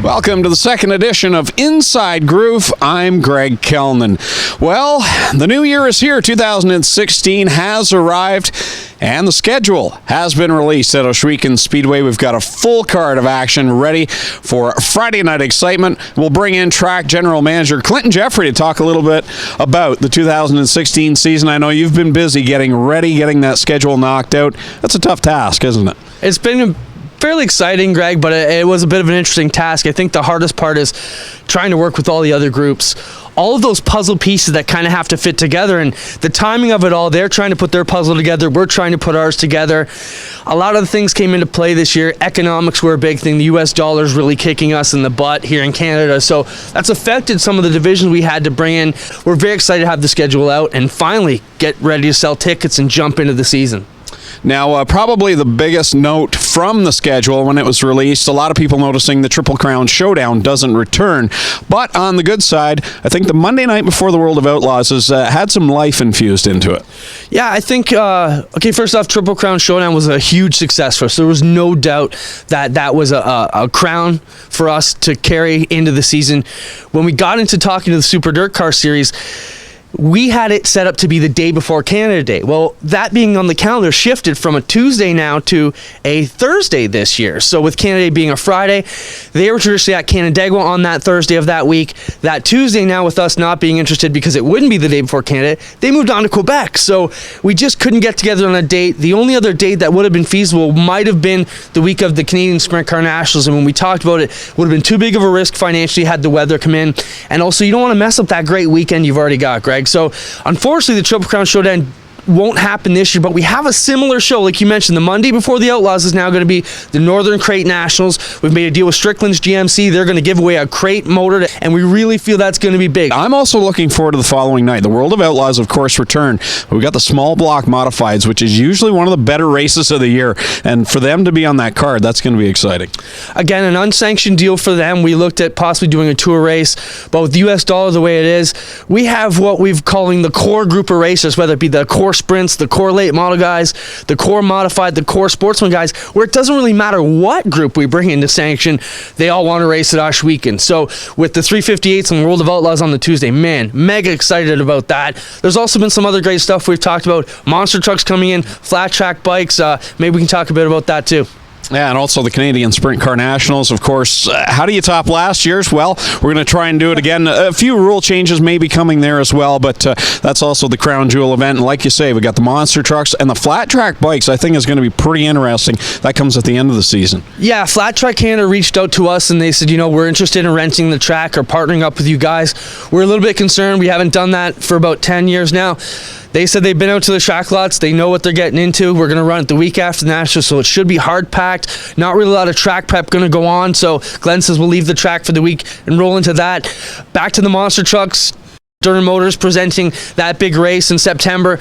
Welcome to the second edition of Inside Groove. I'm Greg Kellnan. Well, the new year is here. 2016 has arrived, and the schedule has been released at Ohsweken Speedway. We've got a full card of action ready for Friday night excitement. We'll bring in track general manager Clinton Jeffrey to talk a little bit about the 2016 season. I know you've been busy getting ready, getting that schedule knocked out. That's a tough task, isn't it? It's been fairly exciting, Greg, but it was a bit of an interesting task. I think the hardest part is trying to work with all the other groups. All of those puzzle pieces that kind of have to fit together, and the timing of it all, they're trying to put their puzzle together, we're trying to put ours together. A lot of the things came into play this year. Economics were a big thing. The US dollar is really kicking us in the butt here in Canada, so that's affected some of the divisions we had to bring in. We're very excited to have the schedule out and finally get ready to sell tickets and jump into the season. Now, probably the biggest note from the schedule when it was released, a lot of people noticing the Triple Crown Showdown doesn't return. But on the good side, I think the Monday night before the World of Outlaws has had some life infused into it. Yeah, I think, first off, Triple Crown Showdown was a huge success for us. There was no doubt that that was a crown for us to carry into the season. When we got into talking to the Super Dirt Car Series, we had it set up to be the day before Canada Day. Well, that being on the calendar shifted from a Tuesday now to a Thursday this year. So with Canada Day being a Friday, they were traditionally at Canandaigua on that Thursday of that week. That Tuesday now, with us not being interested because it wouldn't be the day before Canada, they moved on to Quebec. So we just couldn't get together on a date. The only other date that would have been feasible might have been the week of the Canadian Sprint Car Nationals. And when we talked about it, it would have been too big of a risk financially had the weather come in. And also, you don't want to mess up that great weekend you've already got, Greg. So unfortunately, the Triple Crown Showdown won't happen this year, but we have a similar show. Like you mentioned, the Monday before the Outlaws is now going to be the Northern Crate Nationals. We've made a deal with Strickland's GMC. They're going to give away a crate motor, and we really feel that's going to be big. I'm also looking forward to the following night. The World of Outlaws, of course, return. We've got the small block modifieds, which is usually one of the better races of the year, and for them to be on that card, that's going to be exciting. Again, an unsanctioned deal for them. We looked at possibly doing a tour race, but with the US dollar the way it is, we have what we've calling the core group of racers, whether it be the core sprints, the core late model guys, the core modified, the core sportsman guys, where it doesn't really matter what group we bring into sanction, they all want to race at Ohsweken. So with the 358s and World of Outlaws on the Tuesday, man, mega excited about that. There's also been some other great stuff we've talked about. Monster trucks coming in, flat track bikes. Maybe we can talk a bit about that too. Yeah, and also the Canadian Sprint Car Nationals, of course. How do you top last year's? Well, we're going to try and do it again. A few rule changes may be coming there as well, but that's also the crown jewel event. And like you say, we got the monster trucks and the flat track bikes. I think is going to be pretty interesting. That comes at the end of the season. Yeah, Flat Track Canada reached out to us and they said, we're interested in renting the track or partnering up with you guys. We're a little bit concerned. We haven't done that for about 10 years now. They said they've been out to the track lots. They know what they're getting into. We're going to run it the week after the Nationals, so it should be hard packed. Not really a lot of track prep going to go on. So Glenn says we'll leave the track for the week and roll into that. Back to the monster trucks. Durham Motors presenting that big race in September.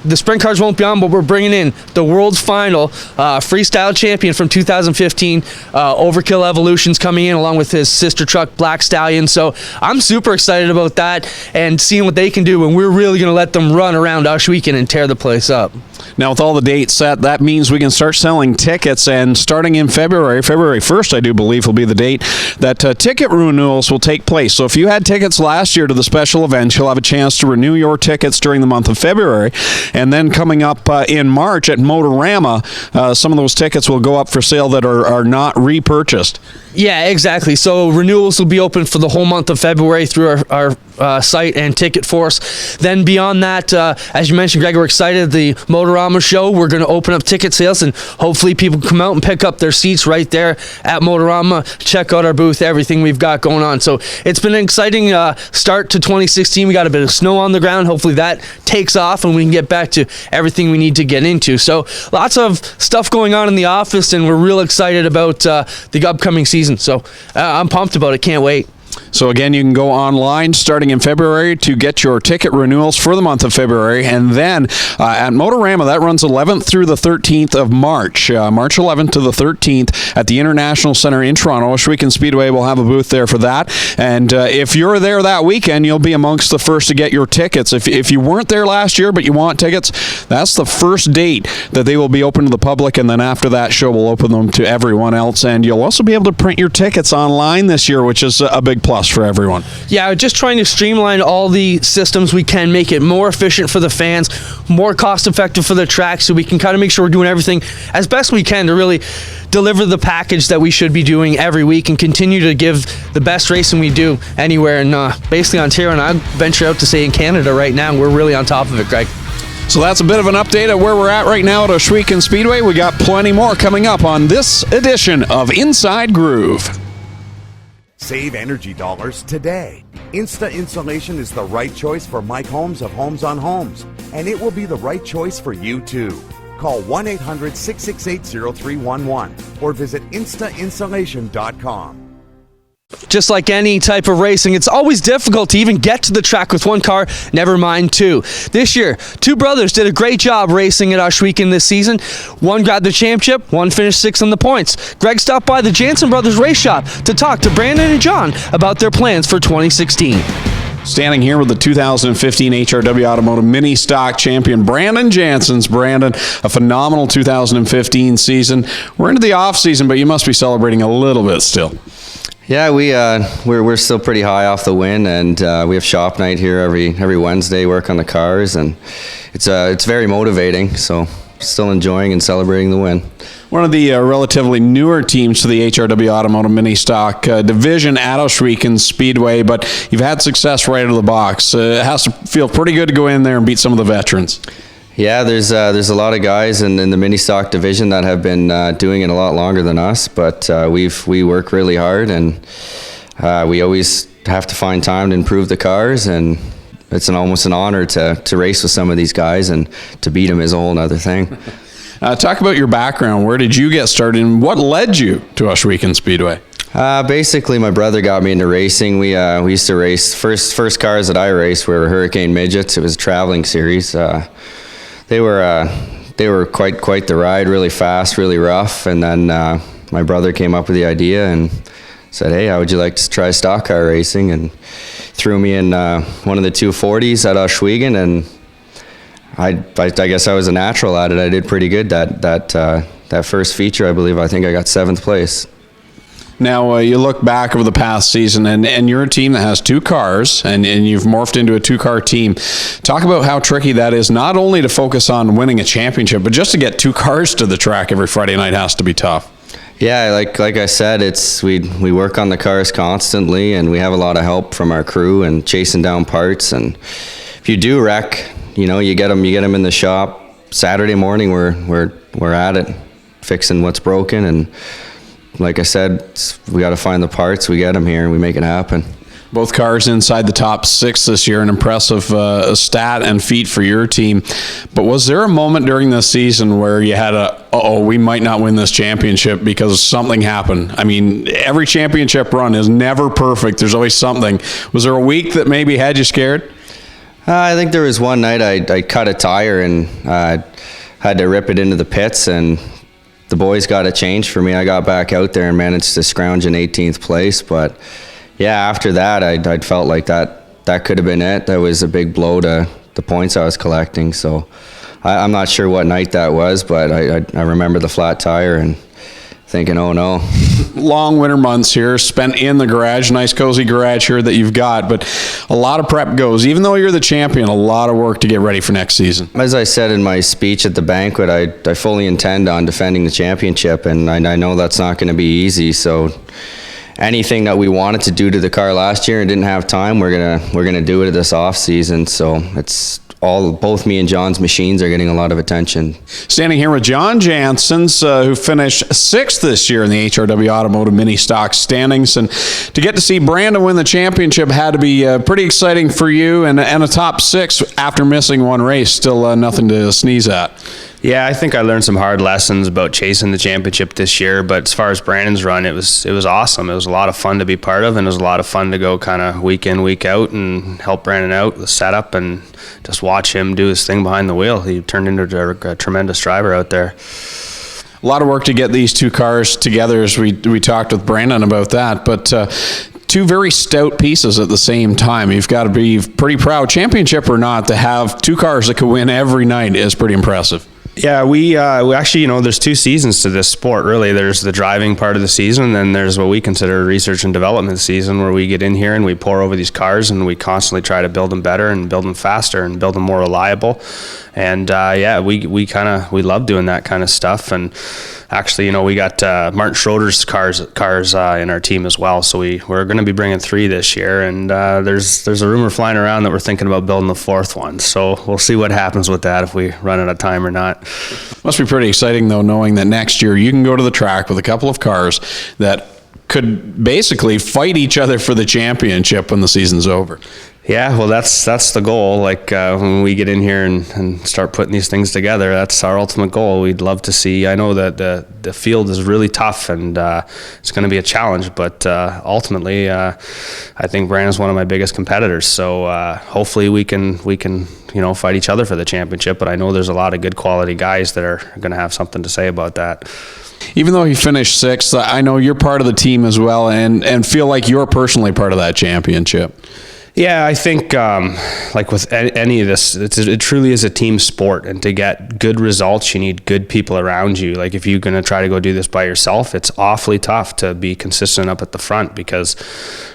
The sprint cars won't be on, but we're bringing in the world's final freestyle champion from 2015. Overkill Evolution's coming in along with his sister truck, Black Stallion. So I'm super excited about that and seeing what they can do, and we're really going to let them run around Ohsweken and tear the place up. Now, with all the dates set, that means we can start selling tickets, and starting in February 1st, I do believe, will be the date that ticket renewals will take place. So if you had tickets last year to the special event, you'll have a chance to renew your tickets during the month of February. And then coming up in March at Motorama, some of those tickets will go up for sale that are not repurchased. Yeah, exactly. So renewals will be open for the whole month of February through our site and ticket force. Then beyond that, as you mentioned, Greg, we're excited. The Motorama show, we're going to open up ticket sales, and hopefully people come out and pick up their seats right there at Motorama, check out our booth, everything we've got going on. So it's been an exciting start to 2016. We got a bit of snow on the ground. Hopefully that takes off and we can get back to everything we need to get into. So lots of stuff going on in the office, and we're real excited about the upcoming season. So I'm pumped about it. Can't wait. So again, you can go online starting in February to get your ticket renewals for the month of February. And then at Motorama, that runs 11th through the 13th of March. March 11th to the 13th at the International Center in Toronto. Ohsweken Speedway will have a booth there for that. And if you're there that weekend, you'll be amongst the first to get your tickets. If you weren't there last year but you want tickets, that's the first date that they will be open to the public. And then after that show, we'll open them to everyone else. And you'll also be able to print your tickets online this year, which is a big plus for everyone. Yeah, just trying to streamline all the systems we can, make it more efficient for the fans, more cost effective for the track, so we can kind of make sure we're doing everything as best we can to really deliver the package that we should be doing every week and continue to give the best racing we do anywhere in basically Ontario, and I'd venture out to say in Canada right now. We're really on top of it, Greg. So that's a bit of an update of where we're at right now at Ohsweken Speedway. We got plenty more coming up on this edition of Inside Groove. Save energy dollars today. Insta Insulation is the right choice for Mike Holmes of Homes on Homes, and it will be the right choice for you too. Call 1-800-668-0311 or visit instainsulation.com. Just like any type of racing, it's always difficult to even get to the track with one car, never mind two. This year, two brothers did a great job racing at Ohsweken this season. One grabbed the championship, one finished sixth in the points. Greg stopped by the Jansen Brothers race shop to talk to Brandon and John about their plans for 2016. Standing here with the 2015 HRW Automotive Mini Stock Champion, Brandon Jansen's. Brandon, a phenomenal 2015 season. We're into the off season, but you must be celebrating a little bit still. Yeah, we're still pretty high off the win, and we have shop night here every Wednesday. Work on the cars, and it's very motivating. So still enjoying and celebrating the win. One of the relatively newer teams to the HRW Automotive Mini Stock division at Ohsweken Speedway, but you've had success right out of the box. It has to feel pretty good to go in there and beat some of the veterans. Yeah, there's a lot of guys in the mini stock division that have been doing it a lot longer than us, but we work really hard, and we always have to find time to improve the cars, and it's almost an honor to race with some of these guys, and to beat them is a whole other thing. Talk about your background. Where did you get started, and what led you to Ohsweken Speedway? Basically, my brother got me into racing. We used to race. First cars that I raced were Hurricane Midgets. It was a traveling series. They were quite the ride, really fast, really rough. And then my brother came up with the idea and said, "Hey, how would you like to try stock car racing?" And threw me in one of the 240s at Ohsweken, and I guess I was a natural at it. I did pretty good that first feature. I think I got 7th place. Now, you look back over the past season, and you're a team that has two cars, and you've morphed into a two-car team. Talk about how tricky that is, not only to focus on winning a championship, but just to get two cars to the track every Friday night has to be tough. Yeah, like I said, we work on the cars constantly, and we have a lot of help from our crew and chasing down parts. And if you do wreck, you get them in the shop. Saturday morning, we're at it, fixing what's broken, and like I said, we got to find the parts. We get them here, and we make it happen. Both cars inside the top 6 this year, an impressive stat and feat for your team. But was there a moment during this season where you had we might not win this championship because something happened? I mean, every championship run is never perfect. There's always something. Was there a week that maybe had you scared? I think there was one night I cut a tire and had to rip it into the pits, and the boys got a change for me. I got back out there and managed to scrounge an 18th place. But yeah, after that, I'd felt like that could have been it. That was a big blow to the points I was collecting. So I'm not sure what night that was, but I remember the flat tire and thinking, oh no. Long winter months here, spent in the garage, nice cozy garage here that you've got, but a lot of prep goes. Even though you're the champion, a lot of work to get ready for next season. As I said in my speech at the banquet, I fully intend on defending the championship, and I know that's not going to be easy. So anything that we wanted to do to the car last year and didn't have time, we're gonna do it this off season. So it's both me and John's machines are getting a lot of attention. Standing here with John Jansen's, who finished 6th this year in the HRW Automotive Mini Stock standings. And to get to see Brandon win the championship had to be pretty exciting for you, and a top 6 after missing one race. Still nothing to sneeze at. Yeah, I think I learned some hard lessons about chasing the championship this year, but as far as Brandon's run, it was awesome. It was a lot of fun to be part of, and it was a lot of fun to go kind of week in, week out and help Brandon out with the setup and just watch him do his thing behind the wheel. He turned into a tremendous driver out there. A lot of work to get these two cars together, as we talked with Brandon about that, but two very stout pieces at the same time. You've got to be pretty proud, championship or not, to have two cars that could win every night is pretty impressive. Yeah, we actually, there's 2 seasons to this sport, really. There's the driving part of the season, and then there's what we consider research and development season, where we get in here and we pour over these cars and we constantly try to build them better and build them faster and build them more reliable. And we love doing that kind of stuff. And actually, we got Martin Schroeder's cars in our team as well. So we're going to be bringing 3 this year, and there's a rumor flying around that we're thinking about building the 4th one. So we'll see what happens with that, if we run out of time or not. Must be pretty exciting, though, knowing that next year you can go to the track with a couple of cars that could basically fight each other for the championship when the season's over. Yeah, well, that's the goal. Like when we get in here and start putting these things together, that's our ultimate goal. We'd love to see. I know that the field is really tough, and it's going to be a challenge. But ultimately, I think Brandon's one of my biggest competitors. So hopefully we can fight each other for the championship. But I know there's a lot of good quality guys that are going to have something to say about that. Even though he finished 6th, I know you're part of the team as well, and feel like you're personally part of that championship. Yeah, I think like with any of this, it truly is a team sport, and to get good results, you need good people around you. Like if you're going to try to go do this by yourself, it's awfully tough to be consistent up at the front, because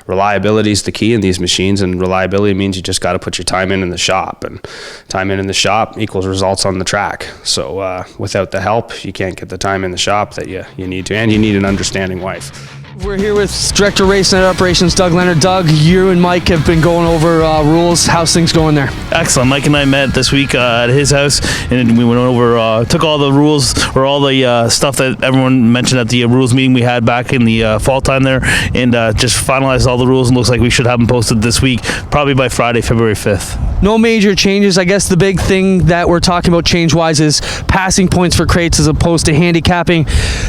reliability is the key in these machines, and reliability means you just got to put your time in the shop, and time in the shop equals results on the track. So without the help, you can't get the time in the shop that you need to, and you need an understanding wife. We're here with Director Race Night Operations, Doug Leonard. Doug, you and Mike have been going over rules. How's things going there? Excellent. Mike and I met this week at his house, and we went over, took all the rules, or all the stuff that everyone mentioned at the rules meeting we had back in the fall time there, and just finalized all the rules, and looks like we should have them posted this week, probably by Friday, February 5th. No major changes. I guess the big thing that we're talking about change-wise is passing points for crates as opposed to handicapping.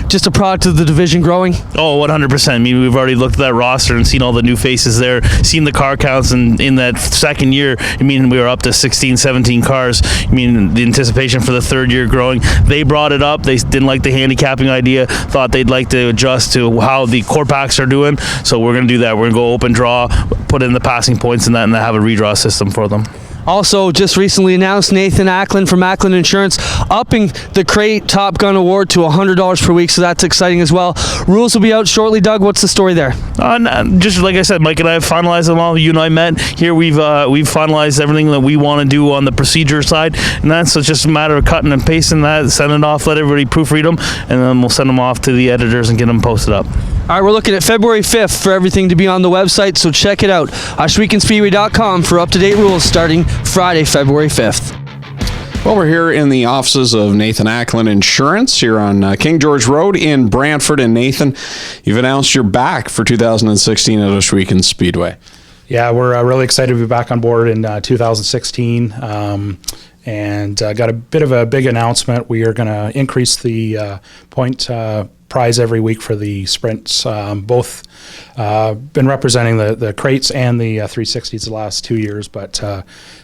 Just a product of the division growing? Oh, 100%. I mean, we've already looked at that roster and seen all the new faces there, seen the car counts, and in that second year, I mean, we were up to 16, 17 cars. I mean, the anticipation for the third year growing. They brought it up. They didn't like the handicapping idea, thought they'd like to adjust to how the core packs are doing. So we're going to do that. We're going to go open draw, put in the passing points and that, and have a redraw system for them. Also, just recently announced, Nathan Aklan from Aklan Insurance upping the Crate Top Gun Award to $100 per week, so that's exciting as well. Rules will be out shortly. Doug, what's the story there? Just like I said, Mike and I have finalized them all. You and I met here. We've finalized everything that we want to do on the procedure side, and that's so it's just a matter of cutting and pasting that, sending it off, let everybody proofread them, and then we'll send them off to the editors and get them posted up. All right, we're looking at February 5th for everything to be on the website, so check it out. Ohswekenspeedway.com for up-to-date rules starting Friday, February 5th. Well, we're here in the offices of Nathan Aklan Insurance here on King George Road in Brantford. And Nathan, you've announced you're back for 2016 at Ohsweken Speedway. Yeah, we're really excited to be back on board in 2016. And got a bit of a big announcement. We are going to increase the point prize every week for the sprints. Both been representing the crates and the 360s the last 2 years, but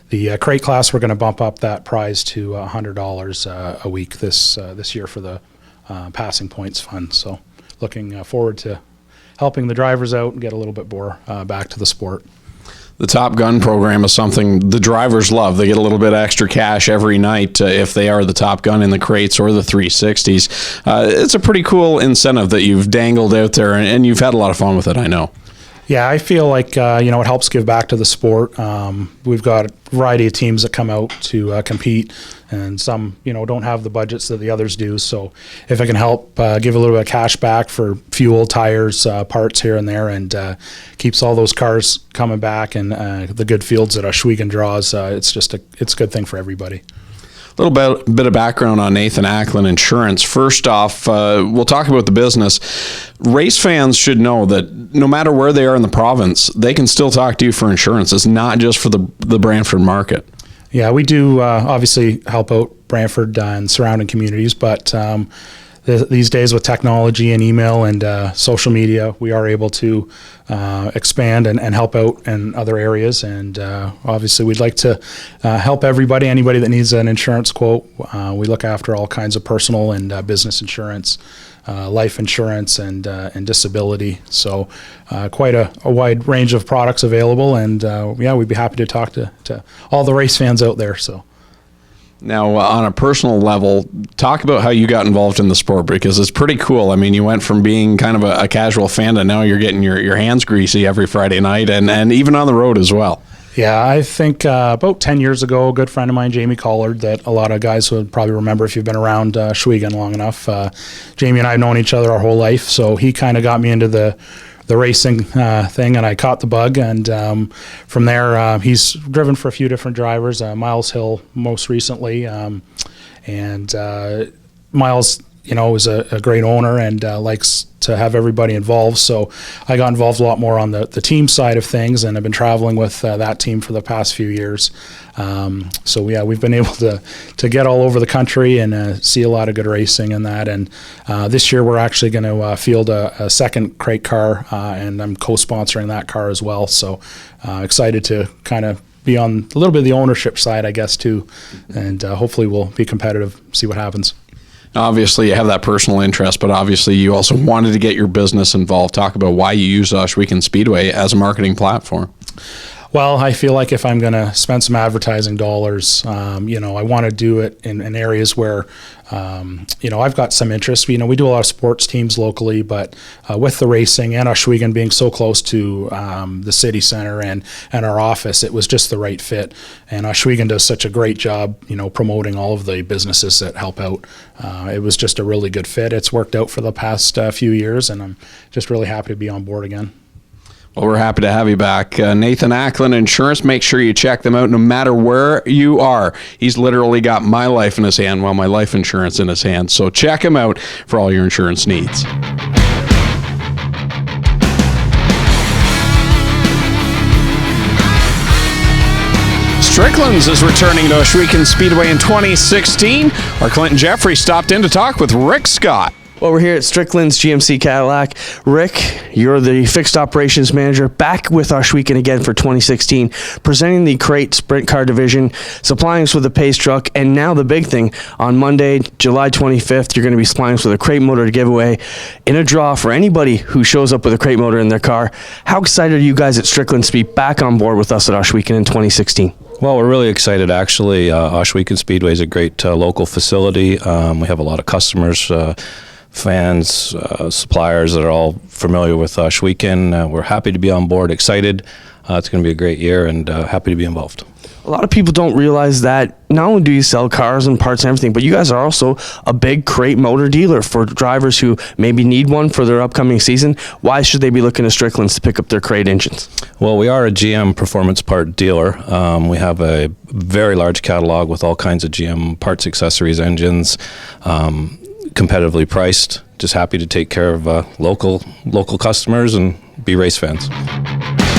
the crate class, we're going to bump up that prize to $100 a week this year for the passing points fund. So looking forward to helping the drivers out and get a little bit more back to the sport. The Top Gun program is something the drivers love. They get a little bit extra cash every night if they are the Top Gun in the crates or the 360s. It's a pretty cool incentive that you've dangled out there, and you've had a lot of fun with it, I know. Yeah, I feel like it helps give back to the sport. We've got a variety of teams that come out to compete, and some don't have the budgets that the others do. So if I can help give a little bit of cash back for fuel, tires, parts here and there, and keeps all those cars coming back, and the good fields that Ohsweken draws, it's a good thing for everybody. A little bit of background on Nathan Aklan Insurance. First off, we'll talk about the business. Race fans should know that no matter where they are in the province, they can still talk to you for insurance. It's not just for the Brantford market. Yeah, we do obviously help out Brantford and surrounding communities, but these days with technology and email and social media, we are able to expand and help out in other areas. And obviously we'd like to help anybody that needs an insurance quote. We look after all kinds of personal and business insurance, life insurance, and disability. So quite a wide range of products available. And we'd be happy to talk to all the race fans out there. So. Now, on a personal level, talk about how you got involved in the sport, because it's pretty cool. I mean, you went from being kind of a casual fan to now you're getting your hands greasy every Friday night and even on the road as well. Yeah, I think about 10 years ago, a good friend of mine, Jamie Collard, that a lot of guys would probably remember if you've been around Ohsweken long enough. Jamie and I have known each other our whole life, so he kind of got me into the racing thing, and I caught the bug, and from there he's driven for a few different drivers, Miles Hill most recently, and Miles is a great owner and likes to have everybody involved, so I got involved a lot more on the team side of things, and I've been traveling with that team for the past few years. So yeah, we've been able to get all over the country and see a lot of good racing in that. And this year we're actually going to field a second crate car, and I'm co-sponsoring that car as well. So excited to kind of be on a little bit of the ownership side, I guess, too. And hopefully we'll be competitive, see what happens. Obviously, you have that personal interest, but obviously you also wanted to get your business involved. Talk about why you use Ohsweken Speedway as a marketing platform. Well, I feel like if I'm going to spend some advertising dollars, I want to do it in areas where, I've got some interest. We do a lot of sports teams locally, but with the racing and Ohsweken being so close to the city center and our office, it was just the right fit. And Ohsweken does such a great job, promoting all of the businesses that help out. It was just a really good fit. It's worked out for the past few years, and I'm just really happy to be on board again. Well, we're happy to have you back. Nathan Aklan Insurance, make sure you check them out no matter where you are. He's literally got my life in his hand, well, my life insurance in his hand. So check him out for all your insurance needs. Strickland's is returning to Ohsweken Speedway in 2016. Our Clinton Jeffrey stopped in to talk with Rick Scott. Well, we're here at Strickland's GMC Cadillac. Rick, you're the fixed operations manager, back with Ohsweken again for 2016, presenting the crate sprint car division, supplying us with a pace truck, and now the big thing, on Monday, July 25th, you're going to be supplying us with a crate motor to give away in a draw for anybody who shows up with a crate motor in their car. How excited are you guys at Strickland's to be back on board with us at Ohsweken in 2016? Well, we're really excited, actually. Ohsweken Speedway is a great local facility. We have a lot of customers, fans, suppliers that are all familiar with Ohsweken. We're happy to be on board, excited. It's going to be a great year, and happy to be involved. A lot of people don't realize that not only do you sell cars and parts and everything, but you guys are also a big crate motor dealer for drivers who maybe need one for their upcoming season. Why should they be looking to Strickland's to pick up their crate engines? Well, we are a GM performance part dealer. We have a very large catalog with all kinds of GM parts, accessories, engines, competitively priced. Just happy to take care of local customers and be race fans.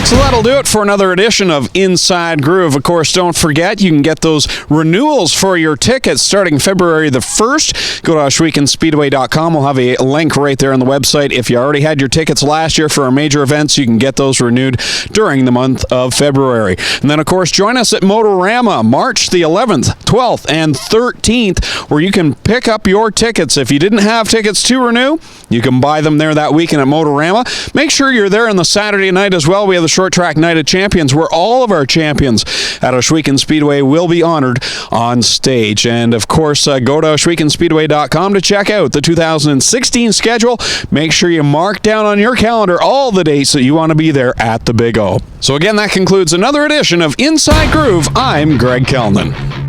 So that'll do it for another edition of Inside Groove. Of course, don't forget, you can get those renewals for your tickets starting February the 1st. Go to OhswekenSpeedway.com. We'll have a link right there on the website. If you already had your tickets last year for our major events, you can get those renewed during the month of February. And then, of course, join us at Motorama March the 11th, 12th, and 13th, where you can pick up your tickets. If you didn't have tickets to renew, you can buy them there that weekend at Motorama. Make sure you're there on the Saturday night as well. We have the Short Track Night of Champions, where all of our champions at Ohsweken Speedway will be honored on stage. And of course, go to OhswekenSpeedway.com to check out the 2016 schedule. Make sure you mark down on your calendar all the dates that you want to be there at the Big O. So again, that concludes another edition of Inside Groove. I'm Greg Kellnan.